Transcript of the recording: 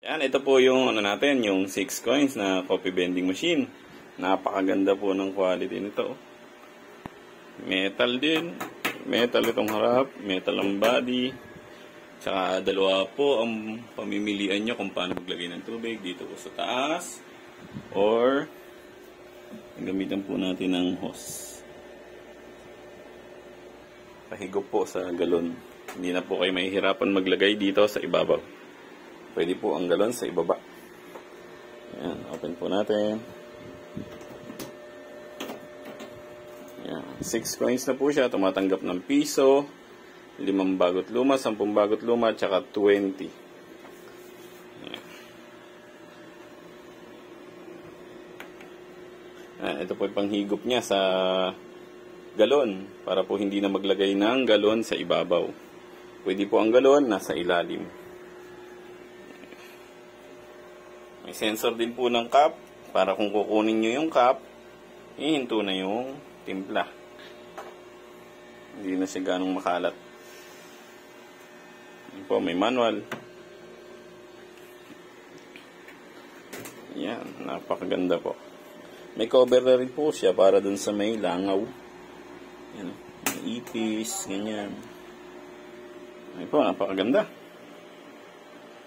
Yan, ito po yung ano natin, yung 6 coins na coffee vending machine. Napakaganda po ng quality nito. Metal din. Metal itong harap, metal ang body. Tsaka dalawa po ang pamimilian nyo kung paano maglagay ng tubig dito po sa taas. Or gamitan po natin ng hose. Pahigop po sa galon. Hindi na po kayo mahihirapan maglagay dito sa ibabaw. Pwede po ang galon sa ibaba. Ayan, open po natin. Ayan, 6 coins na po siya. Tumatanggap ng piso, 5 bagot luma, 10 bagot luma, tsaka 20. Ayan. Ayan, ito po yung panghigop niya sa galon para po hindi na maglagay ng galon sa ibabaw. Pwede po ang galon nasa ilalim. May sensor din po ng cup para kung kukunin nyo yung cup, ihinto na yung timpla. Hindi na siya ganong makalat. Yan po, may manual. Yan, napakaganda po. May cover na rin po siya para dun sa may langaw. Yan, may ipis, ganyan. Yan po, napakaganda.